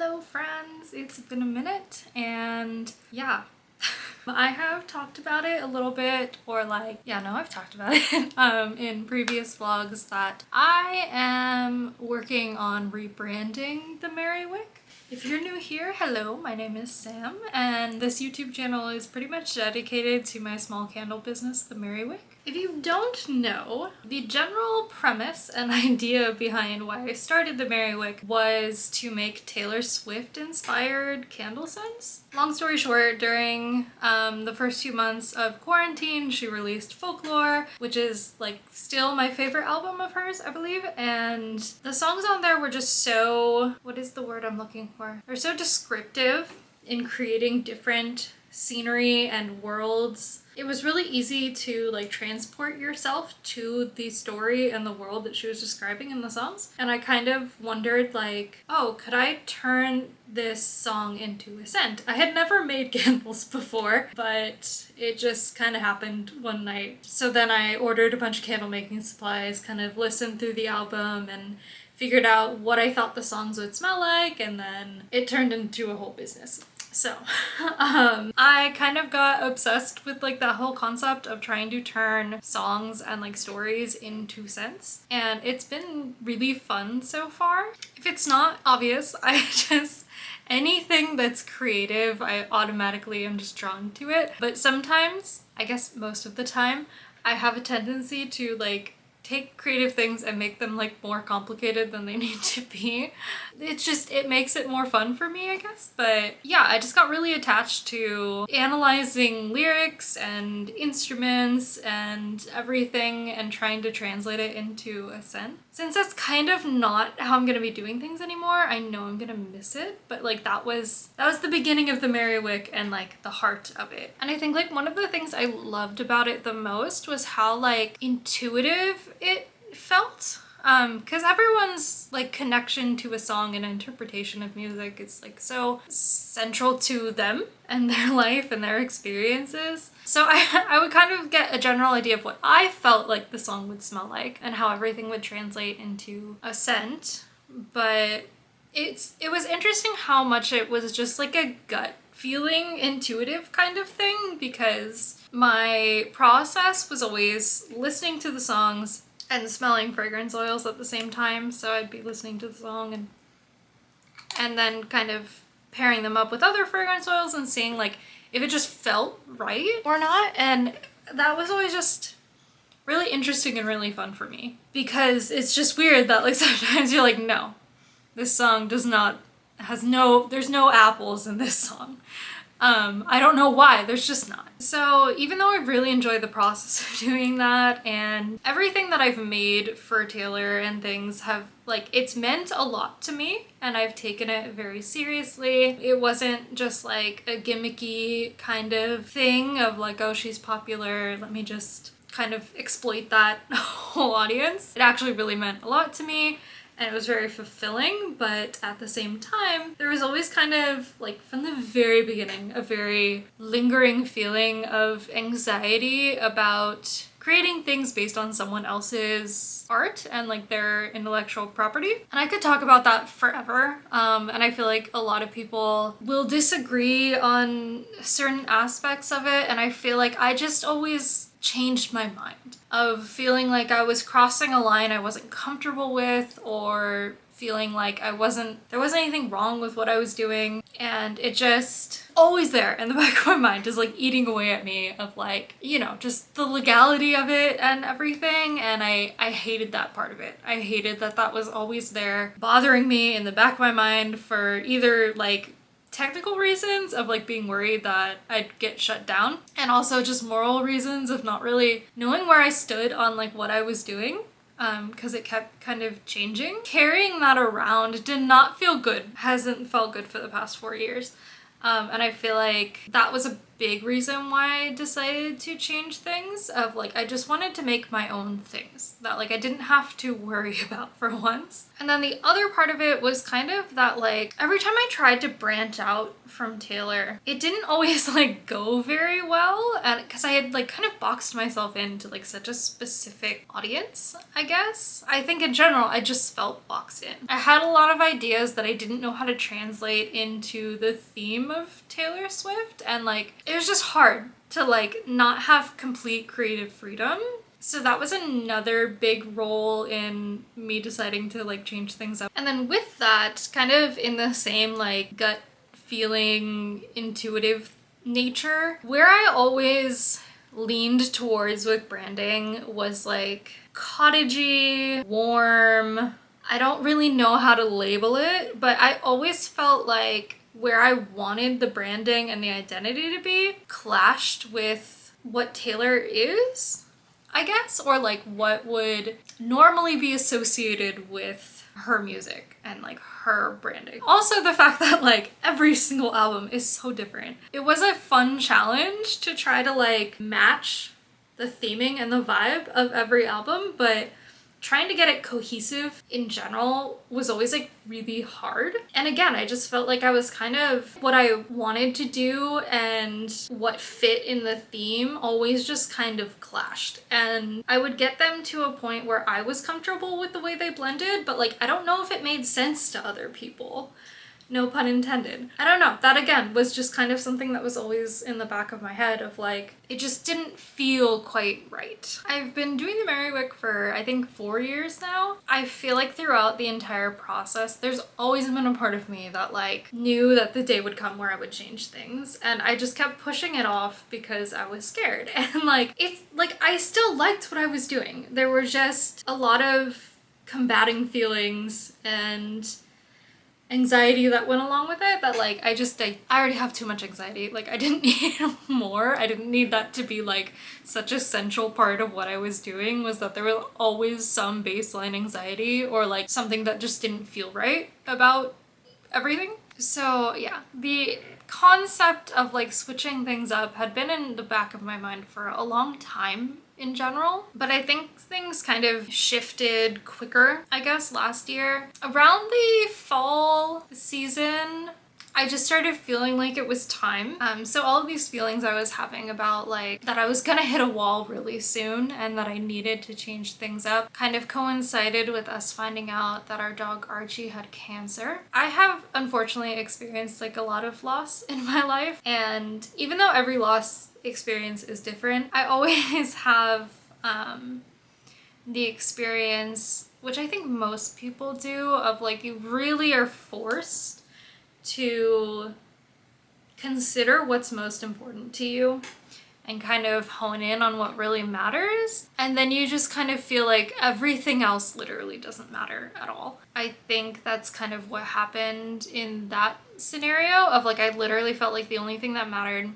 Hello friends, it's been a minute and yeah, I have talked about it a little bit I've talked about it in previous vlogs that I am working on rebranding the Merry Wick. If you're new here, hello, my name is Sam and this YouTube channel is pretty much dedicated to my small candle business, the Merry Wick. If you don't know, the general premise and idea behind why I started the Merry Wick was to make Taylor Swift inspired candle scents. Long story short, during the first few months of quarantine, she released Folklore, which is like still my favorite album of hers, I believe, and the songs on there were just so, what is the word I'm looking for? They're so descriptive in creating different scenery and worlds. It was really easy to like transport yourself to the story and the world that she was describing in the songs. And I kind of wondered like, oh, could I turn this song into a scent? I had never made candles before, but it just kind of happened one night. So then I ordered a bunch of candle making supplies, kind of listened through the album and figured out what I thought the songs would smell like, and then it turned into a whole business. So, I kind of got obsessed with like that whole concept of trying to turn songs and like stories into scents, and it's been really fun so far. If it's not obvious, anything that's creative, I automatically am just drawn to it. But sometimes, I guess most of the time, I have a tendency to like take creative things and make them like more complicated than they need to be. It makes it more fun for me, I guess. But yeah, I just got really attached to analyzing lyrics and instruments and everything and trying to translate it into a scent. Since that's kind of not how I'm gonna be doing things anymore, I know I'm gonna miss it, but like that was the beginning of the Merry Wick and like the heart of it. And I think like one of the things I loved about it the most was how like intuitive it felt. Because everyone's like connection to a song and interpretation of music is like so central to them and their life and their experiences. So I would kind of get a general idea of what I felt like the song would smell like and how everything would translate into a scent. But it was interesting how much it was just like a gut feeling, intuitive kind of thing, because my process was always listening to the songs and smelling fragrance oils at the same time. So I'd be listening to the song and then kind of pairing them up with other fragrance oils and seeing like if it just felt right or not. And that was always just really interesting and really fun for me, because it's just weird that like sometimes you're like, no, this song there's no apples in this song. I don't know why, there's just not. So even though I've really enjoyed the process of doing that, and everything that I've made for Taylor and things have like, it's meant a lot to me and I've taken it very seriously. It wasn't just like a gimmicky kind of thing of like, oh, she's popular, let me just kind of exploit that whole audience. It actually really meant a lot to me. And it was very fulfilling, but at the same time, there was always kind of, like, from the very beginning, a very lingering feeling of anxiety about creating things based on someone else's art and like their intellectual property. And I could talk about that forever. And I feel like a lot of people will disagree on certain aspects of it. And I feel like I just always changed my mind of feeling like I was crossing a line I wasn't comfortable with, or feeling like there wasn't anything wrong with what I was doing. And it just always there in the back of my mind, just like eating away at me of like, you know, just the legality of it and everything. And I hated that part of it. I hated that was always there bothering me in the back of my mind for either like technical reasons of like being worried that I'd get shut down, and also just moral reasons of not really knowing where I stood on like what I was doing, because it kept kind of changing. Carrying that around did not feel good, hasn't felt good for the past 4 years. And I feel like that was a big reason why I decided to change things, of like I just wanted to make my own things that like I didn't have to worry about for once. And then the other part of it was kind of that like every time I tried to branch out from Taylor, it didn't always like go very well, and because I had like kind of boxed myself into like such a specific audience, I guess. I think in general I just felt boxed in. I had a lot of ideas that I didn't know how to translate into the theme of Taylor Swift, and like it was just hard to like not have complete creative freedom. So that was another big role in me deciding to like change things up. And then with that, kind of in the same like gut feeling, intuitive nature, where I always leaned towards with branding was like cottagey, warm. I don't really know how to label it, but I always felt like where I wanted the branding and the identity to be clashed with what Taylor is, I guess, or like what would normally be associated with her music and like her branding. Also the fact that like every single album is so different. It was a fun challenge to try to like match the theming and the vibe of every album, but trying to get it cohesive in general was always like really hard. And again, I just felt like I was kind of what I wanted to do and what fit in the theme always just kind of clashed. And I would get them to a point where I was comfortable with the way they blended, but like I don't know if it made sense to other people. No pun intended. I don't know. That again was just kind of something that was always in the back of my head of like, it just didn't feel quite right. I've been doing the Merry Wick for I think 4 years now. I feel like throughout the entire process, there's always been a part of me that like knew that the day would come where I would change things. And I just kept pushing it off because I was scared. And like, it's like, I still liked what I was doing. There were just a lot of combating feelings and anxiety that went along with it that like I already have too much anxiety. Like I didn't need more. I didn't need that to be like such a central part of what I was doing, was that there was always some baseline anxiety or like something that just didn't feel right about everything. So yeah, the concept of like switching things up had been in the back of my mind for a long time in general, but I think things kind of shifted quicker, I guess, last year. Around the fall season, I just started feeling like it was time. So all of these feelings I was having about like that I was gonna hit a wall really soon and that I needed to change things up kind of coincided with us finding out that our dog Archie had cancer. I have unfortunately experienced like a lot of loss in my life, and even though every loss experience is different, I always have the experience, which I think most people do, of like you really are forced to consider what's most important to you and kind of hone in on what really matters. And then you just kind of feel like everything else literally doesn't matter at all. I think that's kind of what happened in that scenario of like, I literally felt like the only thing that mattered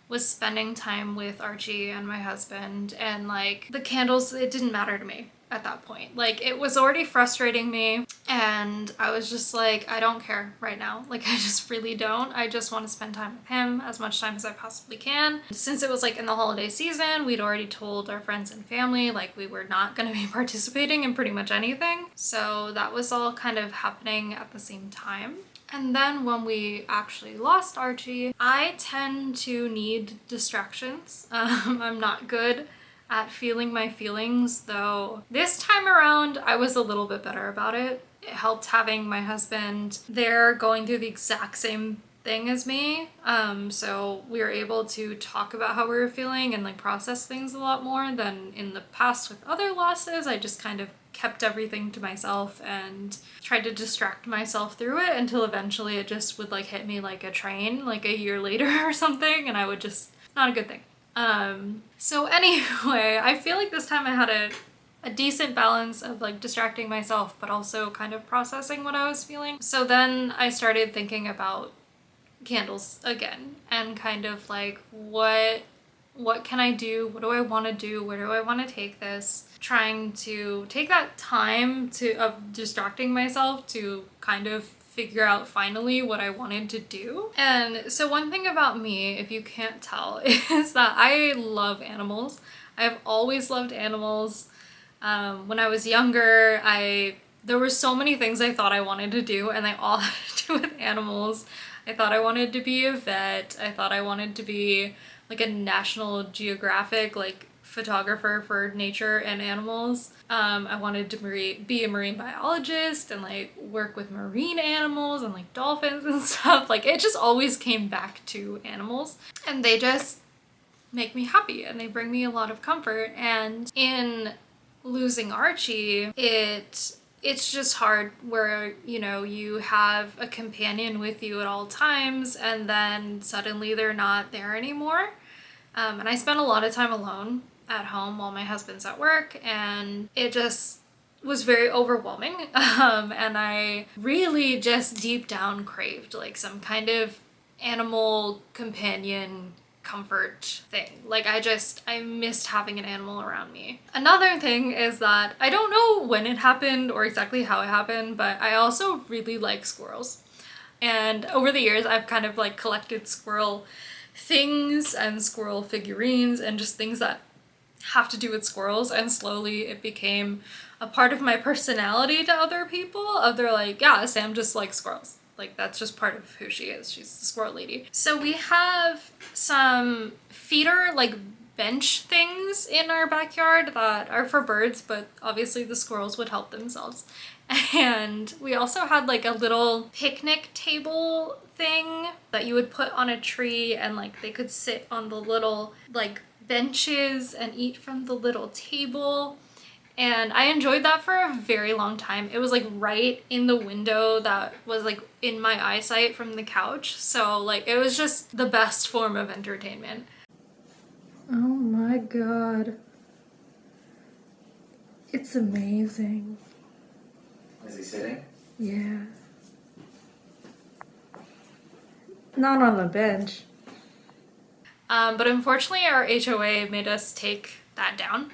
was spending time with Archie and my husband, and like the candles, it didn't matter to me at that point. Like it was already frustrating me and I was just like, I don't care right now. Like I just really don't. I just want to spend time with him, as much time as I possibly can. Since it was like in the holiday season, we'd already told our friends and family like we were not going to be participating in pretty much anything. So that was all kind of happening at the same time. And then when we actually lost Archie, I tend to need distractions. I'm not good at feeling my feelings, though this time around I was a little bit better about it. It helped having my husband there going through the exact same thing as me. So we were able to talk about how we were feeling and like process things a lot more than in the past with other losses. I just kind of kept everything to myself and tried to distract myself through it until eventually it just would like hit me like a train like a year later or something, and I would just, not a good thing. So anyway, I feel like this time I had a decent balance of like distracting myself but also kind of processing what I was feeling. So then I started thinking about candles again and kind of like what can I do? What do I want to do? Where do I want to take this? Trying to take that time of distracting myself to kind of figure out finally what I wanted to do. And so one thing about me, if you can't tell, is that I love animals. I've always loved animals. When I was younger, there were so many things I thought I wanted to do, and they all had to do with animals. I thought I wanted to be a vet. I thought I wanted to be like a National Geographic like photographer for nature and animals. I wanted to be a marine biologist and like work with marine animals and like dolphins and stuff. Like it just always came back to animals, and they just make me happy and they bring me a lot of comfort. And in losing Archie, it's just hard where, you know, you have a companion with you at all times and then suddenly they're not there anymore. And I spent a lot of time alone at home while my husband's at work, and it just was very overwhelming. And I really just deep down craved like some kind of animal companion comfort thing. Like I missed having an animal around me. Another thing is that I don't know when it happened or exactly how it happened, but I also really like squirrels. And over the years I've kind of like collected squirrel things and squirrel figurines and just things that have to do with squirrels, and slowly it became a part of my personality to other people. They're like, yeah, Sam just likes squirrels. Like that's just part of who she is. She's the squirrel lady. So we have some feeder like bench things in our backyard that are for birds, but obviously the squirrels would help themselves. And we also had like a little picnic table thing that you would put on a tree, and like they could sit on the little like benches and eat from the little table. And I enjoyed that for a very long time. It was like right in the window that was like in my eyesight from the couch. So like it was just the best form of entertainment. Oh my god. It's amazing. Is he sitting? Yeah. Not on the bench. But unfortunately our HOA made us take that down.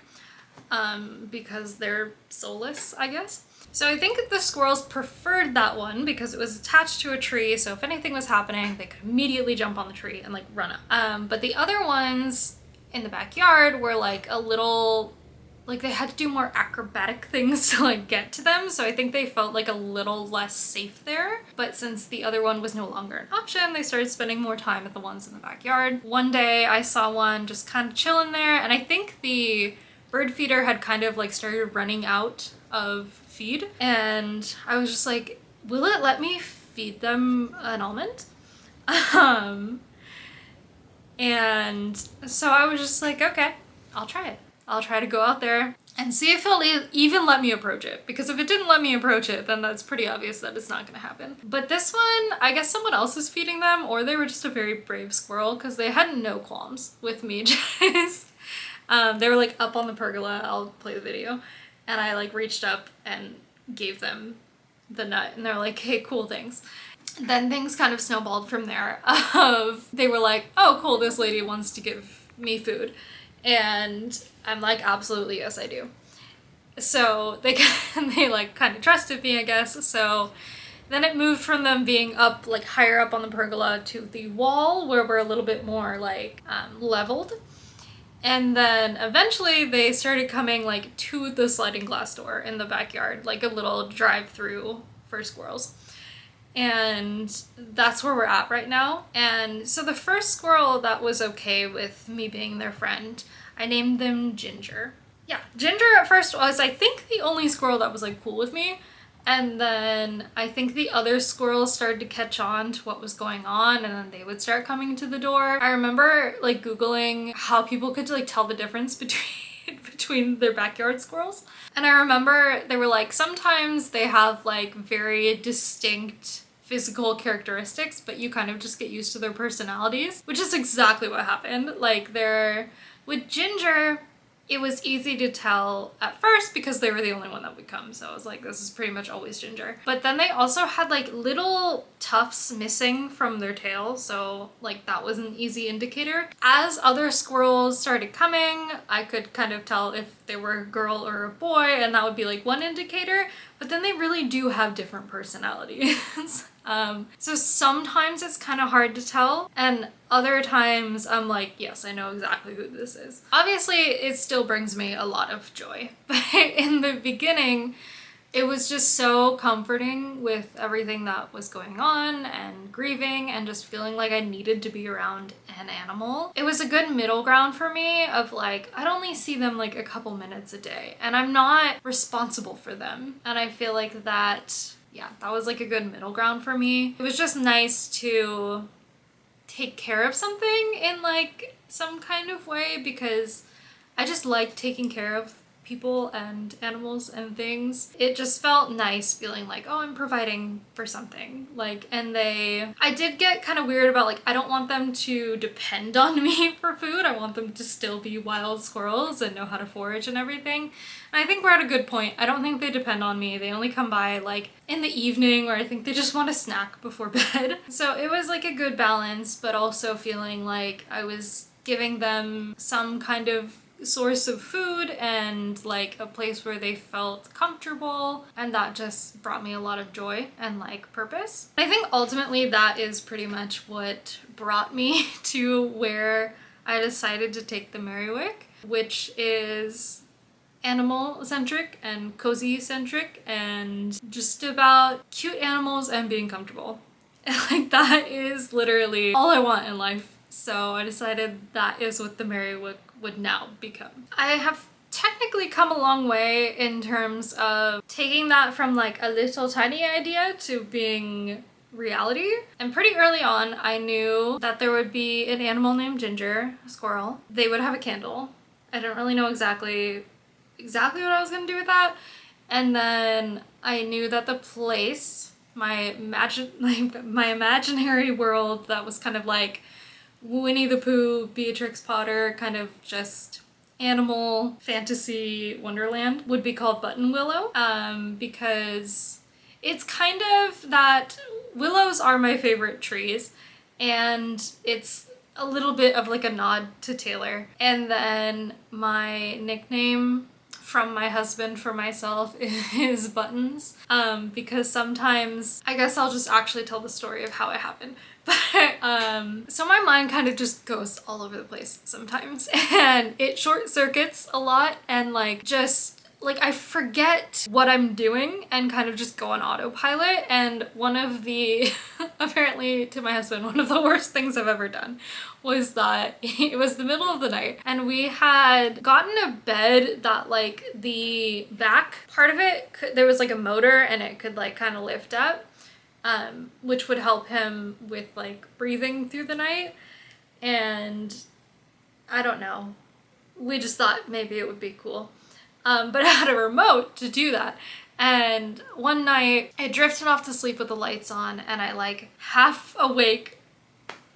Because they're soulless, I guess. So I think the squirrels preferred that one because it was attached to a tree, so if anything was happening, they could immediately jump on the tree and like run up. But the other ones in the backyard were like a little, like they had to do more acrobatic things to like get to them, so I think they felt like a little less safe there. But since the other one was no longer an option, they started spending more time at the ones in the backyard. One day I saw one just kind of chilling there, and I think the bird feeder had kind of like started running out of feed, and I was just like, will it let me feed them an almond? And so I was just like, okay, I'll try it. I'll try to go out there and see if it'll even let me approach it, because if it didn't let me approach it, then that's pretty obvious that it's not gonna happen. But this one, I guess someone else is feeding them, or they were just a very brave squirrel because they had no qualms with me just they were like up on the pergola. I'll play the video. And I like reached up and gave them the nut, and they're like, hey, cool, thanks. Then things kind of snowballed from there. They were like, oh cool, this lady wants to give me food. And I'm like, absolutely, yes I do. So they like kind of trusted me, I guess. So then it moved from them being up like higher up on the pergola to the wall where we're a little bit more like leveled. And then eventually they started coming like to the sliding glass door in the backyard, like a little drive-through for squirrels. And that's where we're at right now. And so the first squirrel that was okay with me being their friend, I named them Ginger. Yeah, Ginger at first was, I think, the only squirrel that was like cool with me. And then I think the other squirrels started to catch on to what was going on, and then they would start coming to the door. I remember like Googling how people could like tell the difference between their backyard squirrels. And I remember they were like, sometimes they have like very distinct physical characteristics, but you kind of just get used to their personalities, which is exactly what happened. Like with Ginger, it was easy to tell at first because they were the only one that would come. So I was like, this is pretty much always Ginger. But then they also had like little tufts missing from their tail. So like that was an easy indicator. As other squirrels started coming, I could kind of tell if they were a girl or a boy, and that would be like one indicator. But then they really do have different personalities. So sometimes it's kind of hard to tell, and other times I'm like, yes, I know exactly who this is. Obviously, it still brings me a lot of joy, but in the beginning, it was just so comforting with everything that was going on and grieving and just feeling like I needed to be around an animal. It was a good middle ground for me of like, I'd only see them like a couple minutes a day and I'm not responsible for them. And I feel like that, yeah, that was like a good middle ground for me. It was just nice to take care of something in like some kind of way because I just like taking care of people and animals and things. It just felt nice feeling like, oh, I'm providing for something. Like, and I did get kind of weird about like, I don't want them to depend on me for food. I want them to still be wild squirrels and know how to forage and everything. And I think we're at a good point. I don't think they depend on me. They only come by like in the evening, or I think they just want a snack before bed. So it was like a good balance, but also feeling like I was giving them some kind of source of food and like a place where they felt comfortable, and that just brought me a lot of joy and like purpose. I think ultimately that is pretty much what brought me to where I decided to take the Merry Wick, which is animal centric and cozy centric and just about cute animals and being comfortable. And like that is literally all I want in life. So I decided that is what the Merry Wick would now become. I have technically come a long way in terms of taking that from like a little tiny idea to being reality. And pretty early on, I knew that there would be an animal named Ginger, a squirrel. They would have a candle. I don't really know exactly what I was gonna do with that. And then I knew that the place, my imaginary world that was kind of like Winnie the Pooh, Beatrix Potter, kind of just animal fantasy wonderland, would be called Button Willow, because it's kind of that willows are my favorite trees, and it's a little bit of like a nod to Taylor. And then my nickname from my husband for myself is Buttons, because sometimes, I guess I'll just actually tell the story of how it happened. But, so my mind kind of just goes all over the place sometimes, and it short circuits a lot, and like just like I forget what I'm doing and kind of just go on autopilot. And one of the apparently to my husband, one of the worst things I've ever done was that it was the middle of the night and we had gotten a bed that like the back part of it there was like a motor and it could like kind of lift up, which would help him with like breathing through the night. And I don't know, we just thought maybe it would be cool. But it had a remote to do that. And one night I drifted off to sleep with the lights on, and I like half awake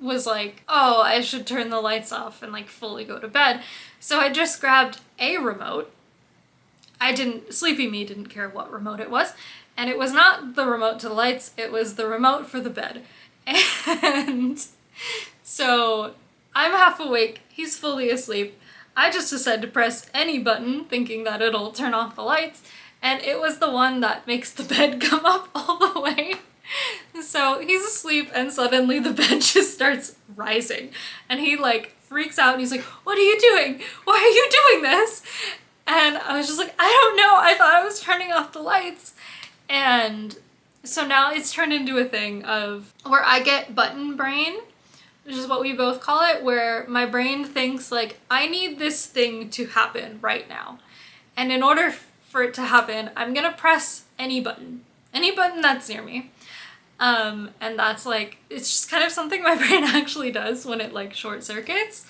was like, oh, I should turn the lights off and like fully go to bed. So I just grabbed a remote. Sleepy me didn't care what remote it was. And it was not the remote to the lights, it was the remote for the bed. And so I'm half awake, he's fully asleep. I just decided to press any button thinking that it'll turn off the lights, and it was the one that makes the bed come up all the way. So he's asleep and suddenly the bed just starts rising and he like freaks out and he's like, what are you doing? Why are you doing this? And I was just like, I don't know, I thought I was turning off the lights. And so now it's turned into a thing of where I get button brain, which is what we both call it, where my brain thinks like, I need this thing to happen right now. And in order for it to happen, I'm gonna press any button that's near me. And that's like, it's just kind of something my brain actually does when it like short circuits.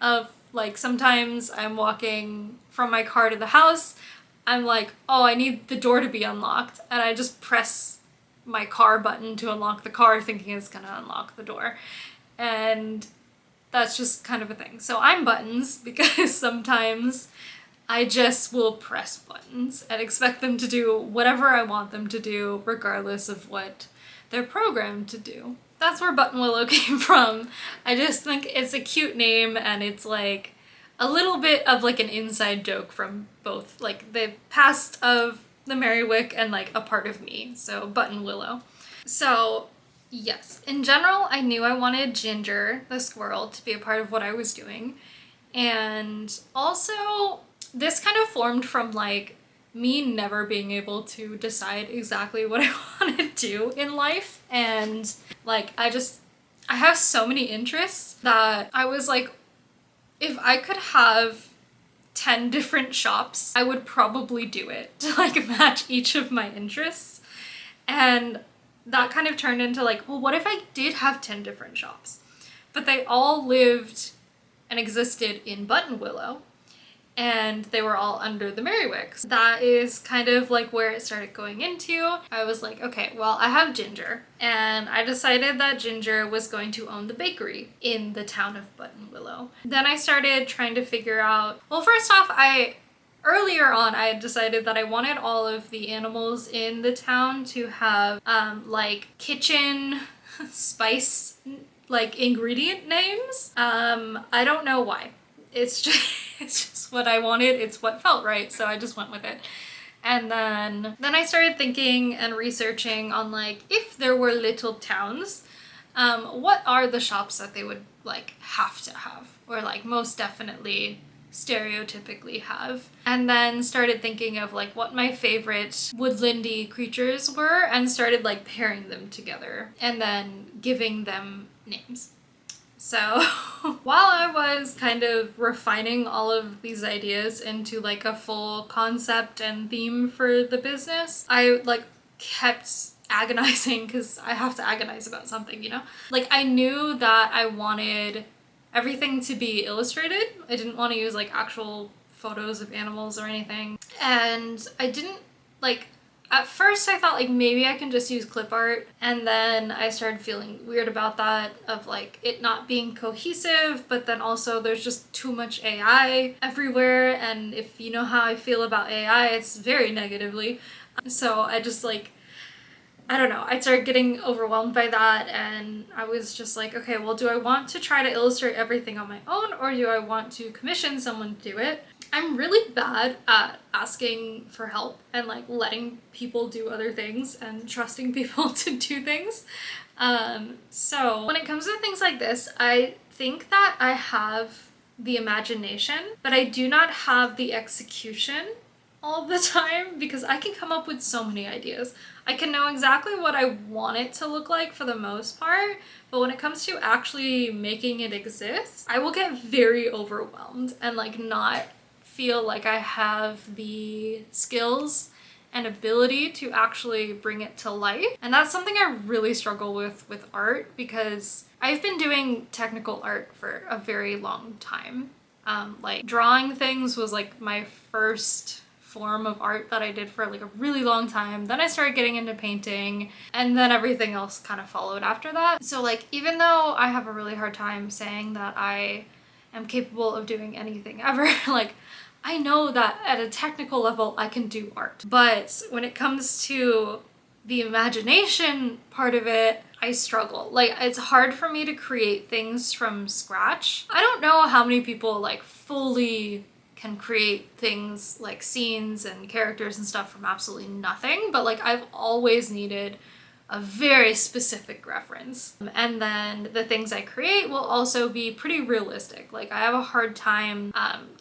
Of like, sometimes I'm walking from my car to the house, I'm like, oh, I need the door to be unlocked. And I just press my car button to unlock the car thinking it's gonna unlock the door. And that's just kind of a thing. So I'm Buttons because sometimes I just will press buttons and expect them to do whatever I want them to do, regardless of what they're programmed to do. That's where Button Willow came from. I just think it's a cute name, and it's like a little bit of like an inside joke from both like the past of the Merry Wick and like a part of me. So Button Willow. So Yes. In general, I knew I wanted Ginger, the squirrel, to be a part of what I was doing. And also, this kind of formed from like me never being able to decide exactly what I want to do in life. And like, I have so many interests that I was like, if I could have 10 different shops, I would probably do it to like match each of my interests. And that kind of turned into like, well, what if I did have 10 different shops? But they all lived and existed in Buttonwillow, and they were all under the Merry Wicks. That is kind of like where it started going into. I was like, okay, well, I have Ginger, and I decided that Ginger was going to own the bakery in the town of Buttonwillow. Then I started trying to figure out, well, first off, earlier on, I had decided that I wanted all of the animals in the town to have like kitchen spice like ingredient names. I don't know why. It's just what I wanted. It's what felt right, so I just went with it. And then I started thinking and researching on like, if there were little towns, what are the shops that they would like have to have, or like most definitely stereotypically have. And then started thinking of like what my favorite woodlandy creatures were, and started like pairing them together and then giving them names. So while I was kind of refining all of these ideas into like a full concept and theme for the business, I like kept agonizing, because I have to agonize about something, you know? Like, I knew that I wanted everything to be illustrated. I didn't want to use like actual photos of animals or anything. And I didn't like, at first I thought like maybe I can just use clip art, and then I started feeling weird about that, of like it not being cohesive, but then also there's just too much AI everywhere, and if you know how I feel about AI, it's very negatively. So I just like, I don't know, I started getting overwhelmed by that, and I was just like, okay, well, do I want to try to illustrate everything on my own, or do I want to commission someone to do it? I'm really bad at asking for help and like letting people do other things and trusting people to do things. So when it comes to things like this, I think that I have the imagination, but I do not have the execution all the time, because I can come up with so many ideas. I can know exactly what I want it to look like for the most part, but when it comes to actually making it exist, I will get very overwhelmed and like not feel like I have the skills and ability to actually bring it to life. And that's something I really struggle with art, because I've been doing technical art for a very long time. Like drawing things was like my first form of art that I did for like a really long time. Then I started getting into painting, and then everything else kind of followed after that. So like, even though I have a really hard time saying that I am capable of doing anything ever, like I know that at a technical level I can do art. But when it comes to the imagination part of it, I struggle. Like, it's hard for me to create things from scratch. I don't know how many people like fully can create things like scenes and characters and stuff from absolutely nothing, but like I've always needed a very specific reference. And then the things I create will also be pretty realistic. Like, I have a hard time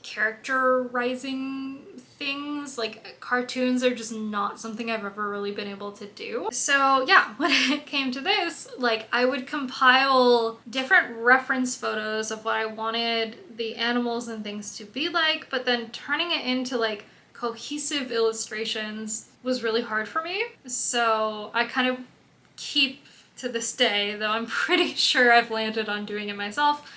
characterizing things. Like, cartoons are just not something I've ever really been able to do. So yeah, when it came to this, like, I would compile different reference photos of what I wanted the animals and things to be like, but then turning it into like cohesive illustrations was really hard for me. So I kind of keep, to this day, though I'm pretty sure I've landed on doing it myself,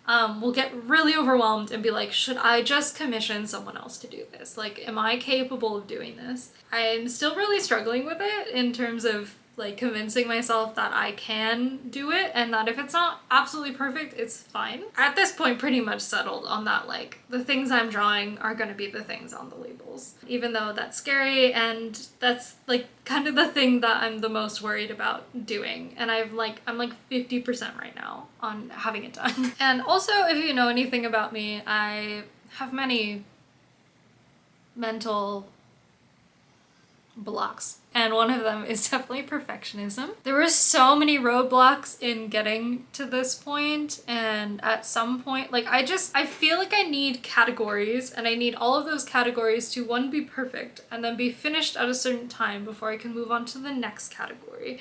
will get really overwhelmed and be like, should I just commission someone else to do this? Like, am I capable of doing this? I'm still really struggling with it in terms of like convincing myself that I can do it, and that if it's not absolutely perfect, it's fine. At this point, pretty much settled on that, like, the things I'm drawing are gonna be the things on the labels. Even though that's scary, and that's like kind of the thing that I'm the most worried about doing. And I'm like 50% right now on having it done. And also, if you know anything about me, I have many mental blocks. And one of them is definitely perfectionism. There were so many roadblocks in getting to this point, and at some point, like I feel like I need categories, and I need all of those categories to one, be perfect, and then be finished at a certain time before I can move on to the next category.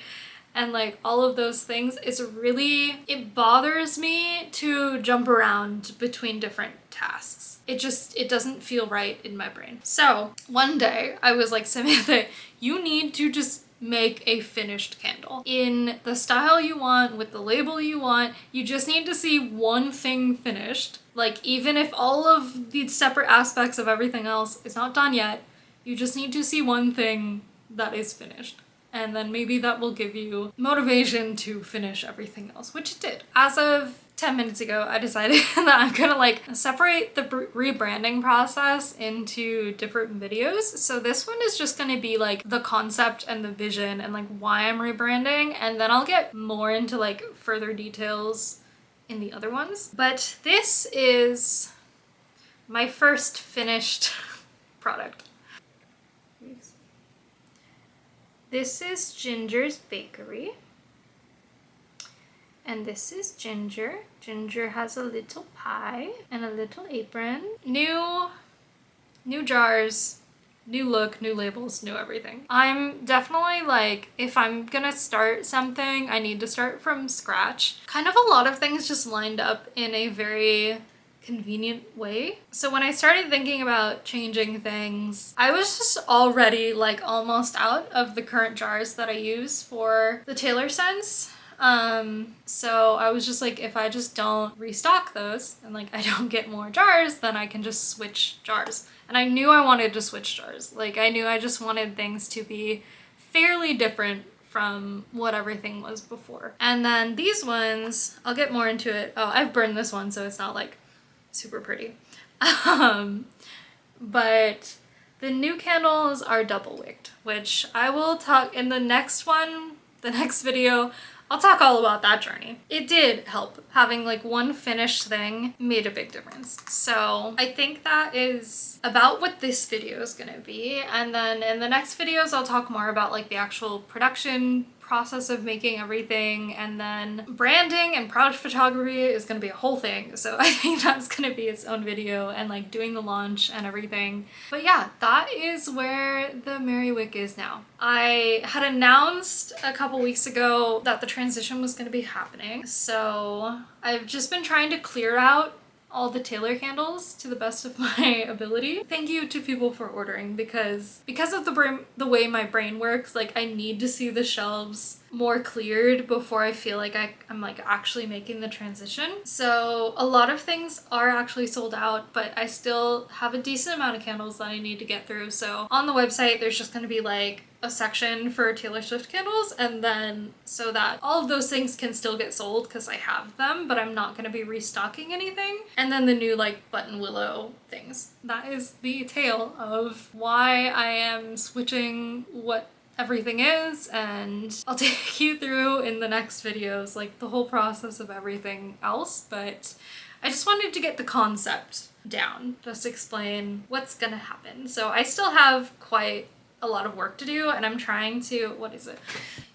And like all of those things, it bothers me to jump around between different tasks. It doesn't feel right in my brain. So one day I was like, Samantha, you need to just make a finished candle in the style you want, with the label you want. You just need to see one thing finished. Like, even if all of the separate aspects of everything else is not done yet, you just need to see one thing that is finished. And then maybe that will give you motivation to finish everything else, which it did. As of 10 minutes ago, I decided that I'm gonna like separate the rebranding process into different videos. So this one is just gonna be like the concept and the vision and like why I'm rebranding, and then I'll get more into like further details in the other ones. But this is my first finished product. This is Ginger's Bakery. And this is Ginger. Ginger has a little pie and a little apron. New jars, new look, new labels, new everything. I'm definitely like, if I'm gonna start something, I need to start from scratch. Kind of a lot of things just lined up in a very convenient way. So when I started thinking about changing things, I was just already like almost out of the current jars that I use for the Taylor scents. So I was just like, if I just don't restock those and like I don't get more jars, then I can just switch jars. And I knew I wanted to switch jars. Like I knew I just wanted things to be fairly different from what everything was before. And then these ones, I'll get more into it. Oh, I've burned this one, so it's not like super pretty. But the new candles are double wicked, which I will talk in the next one, the next video. I'll talk all about that journey. It did help. Having like one finished thing made a big difference. So I think that is about what this video is gonna be. And then in the next videos, I'll talk more about like the actual production process of making everything, and then branding and product photography is going to be a whole thing, so I think that's going to be its own video, and like doing the launch and everything. But yeah, that is where the Merry Wick is now. I had announced a couple weeks ago that the transition was going to be happening, so I've just been trying to clear out all the Taylor candles to the best of my ability. Thank you to people for ordering, because of the way my brain works, like I need to see the shelves more cleared before I feel like I'm like actually making the transition. So a lot of things are actually sold out, but I still have a decent amount of candles that I need to get through. So on the website, there's just going to be like a section for Taylor Swift candles, and then so that all of those things can still get sold because I have them, but I'm not going to be restocking anything. And then the new like button willow things. That is the tale of why I am switching what everything is, and I'll take you through in the next videos like the whole process of everything else. But I just wanted to get the concept down, just explain what's gonna happen. So I still have quite a lot of work to do, and I'm trying to, what is it?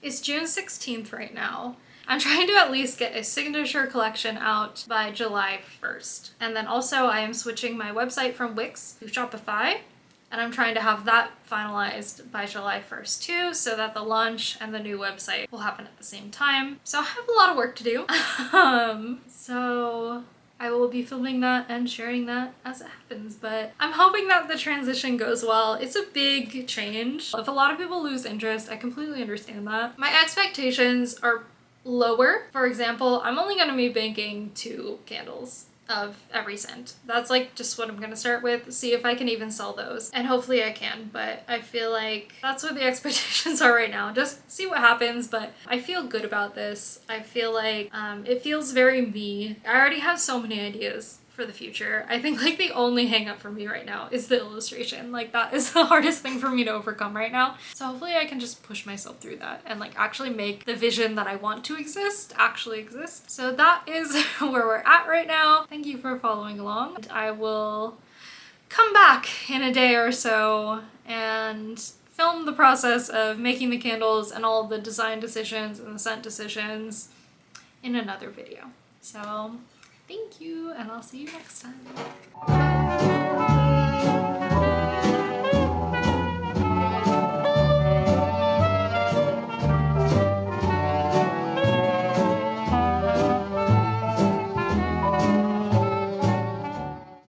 It's June 16th right now. I'm trying to at least get a signature collection out by July 1st. And then also I am switching my website from Wix to Shopify, and I'm trying to have that finalized by July 1st too, so that the launch and the new website will happen at the same time. So I have a lot of work to do. So I will be filming that and sharing that as it happens, but I'm hoping that the transition goes well. It's a big change. If a lot of people lose interest, I completely understand that. My expectations are lower. For example, I'm only going to be making 2 candles of every scent. That's like just what I'm gonna start with, see if I can even sell those, and hopefully I can. But I feel like that's what the expectations are right now, just see what happens. But I feel good about this. I feel like it feels very me. I already have so many ideas for the future. I think like the only hang up for me right now is the illustration. Like that is the hardest thing for me to overcome right now. So hopefully I can just push myself through that and like actually make the vision that I want to exist actually exist. So that is where we're at right now. Thank you for following along. I will come back in a day or so and film film the process of making the candles and all the design decisions and the scent decisions in another video. So thank you, and I'll see you next time.